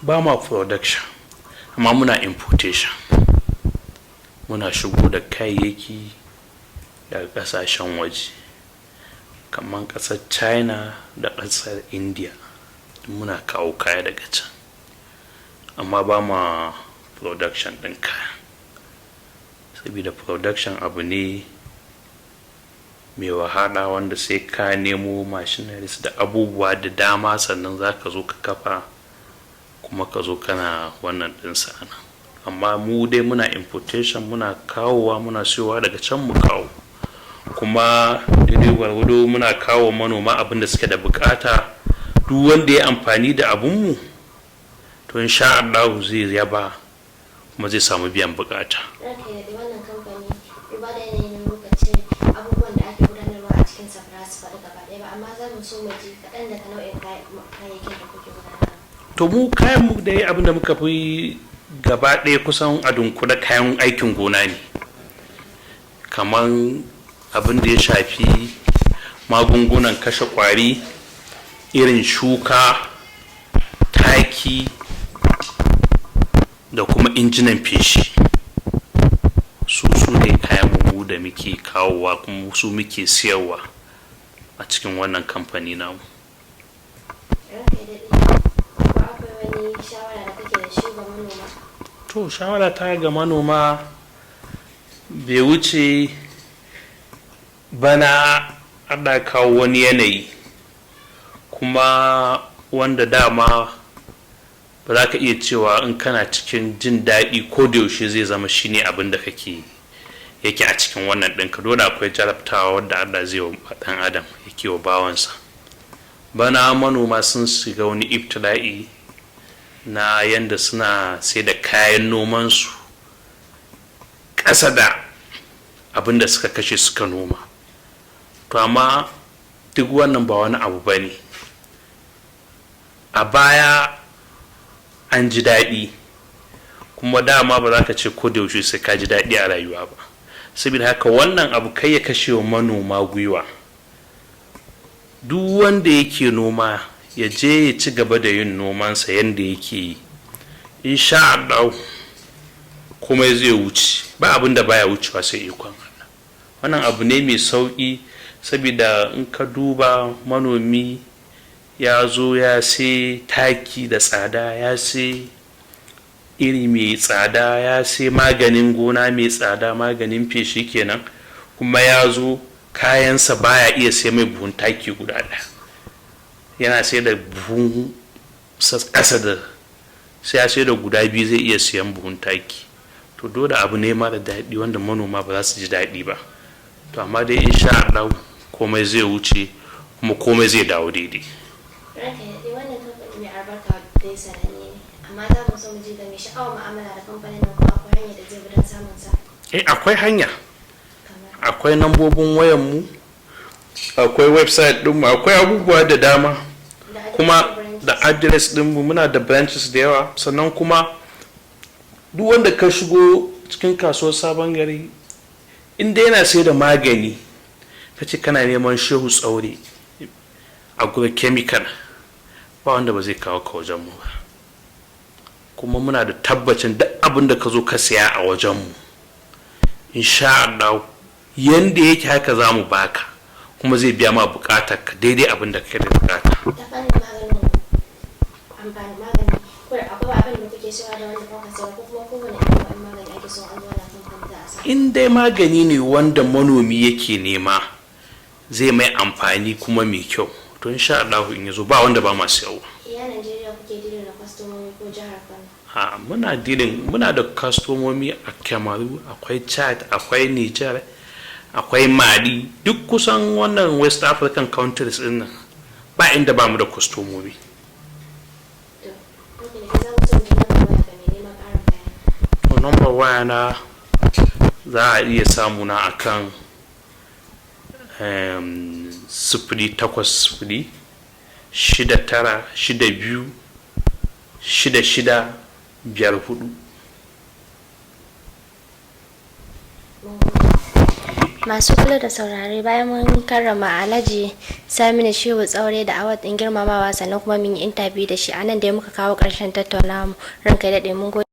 ba ma production amma muna importation, muna shigo da kayayyaki daga kasashen waje kamar kasar China da kasar India, muna kawo kaya daga can amma ba ma production ɗin kaya, saboda production abu ne mai wahala wanda sai ka nemo machineries da abubuwa da dama sannan za ka zo ka kafa kuma ka zo kana wannan ɗinsa ana. Amma mu dai muna importation, muna kawowa, muna siyowa daga can mu kawo, kuma daidai gwargwado muna kawo manoma abin da suke da bukata. Duk wanda ya amfani da abunmu to insha Allah zai yaba kuma zai samu biyan bukata. Wannan kamfani duba da yanayin lokacin abubuwan da ake gudanarwa a cikin sa ba su faɗi gaba ɗaya ba, amma za mu so mu ji kaɗan daga nau'in kayayyakin da kuke gudanarwa. To mu kayan mu dai abin da muka fi gaba ɗaya kusan a dunkule kayan aikin gona ne, kamar abin da ya shafi magungunan kashe ƙwari, irin shuka, taki da kuma injinan feshi. Su ne kayan mu da muke kawowa kuma su muke siyarwa a cikin wannan kamfani namu. To shawara ta ga manoma bai wuce bana ana kawo wani yanayi kuma wanda dama ba za ka iya cewa in kana cikin jin daɗi ko da yaushe zai zama shine abin da kake yake a cikin wannan ɗinka. Dole akwai jarabtawa wadda Allah zai wa ɗan adam yake wa bawansa. Bana manoma sun shiga wani ibtila'i na yanda suna sai da kayan nomansu ƙasa da abin da suka kashe suka noma. To amma duk wannan ba wani abu ba ne. A baya an ji daɗi, kuma dama ba za ka ce ko da yaushe sai ka ji daɗi a rayuwa ba. Saboda haka wannan abu kai ya kashe wa manoma gwiwa. Duk wanda yake noma ya je ya ci gaba da yin nomansa yadda yake yi, insha Allah kuma zai wuce. Ba abin da baya wucewa sai ikon Allah. Wannan abu ne mai sauƙi, saboda in ka duba manomi ya zo ya sai taki da tsada, ya sai iri mai tsada, ya sai maganin gona mai tsada, maganin feshi kenan, kuma ya zo kayansa baya iya sai mai buhun taki guda ɗaya, yana sai da buhun ƙasa da sai ya sai da guda biyu zai iya siyan buhun taki. To dole abu ne mara daɗi wanda manoma ba za su ji daɗi ba. To amma dai insha Allah komai zai wuce kuma komai zai dawo daidai. Wannan kamfani mai albarka dai sananne ne, amma za mu so mu ji da mai sha'awar mu'amala da kamfanin nan, ko akwai hanya da zai bi don samun sa? Akwai hanya. Akwai nambobin wayanmu, akwai website ɗinmu, akwai abubuwa da dama, kuma da address ɗinmu. Muna da branches da yawa. Sannan kuma duk wanda ka shigo cikin kasuwar Sabon Gari, inda yana sai da magani, ka ce kana neman shehu tsaure agrochemical, ba wanda ba zai kawo ka wajenmu ba. Kuma muna da tabbacin duk abin da ka zo ka siya a wajenmu, insha Allah yanda yake haka za mu baka, kuma zai biya ma bukatar ka daidai abin da kake da bukata. Ta fannin maganin amfani magani, ko akwai abin da kuke cewa da wanda kuka sayar, ko kuma kowane irin magani ake so an zo na kamfani da asa? In dai magani ne wanda manomi yake nema zai mai amfani kuma mai kyau, to insha Allah in yazo ba wanda ba ma siyarwa. Iya Najeriya kuke dilin da kwastomomi ko jihar Kano? Muna da kwastomomi a Kamaru, akwai Chad, akwai Niger, akwai Mali, duk kusan wannan West African countries din nan ba inda ba mu da kwastomomi. To number waya na za a iya samu na akan 080 6962 6654. Masu kula da saurare, bayan mun karrama Alhj Saminu Shehu Tsaure da award din girmamawa sannan kuma mun yi interview da shi, anan dai muka kawo ƙarshen tattaunawa mu. Ranka ya daɗe, mun gode.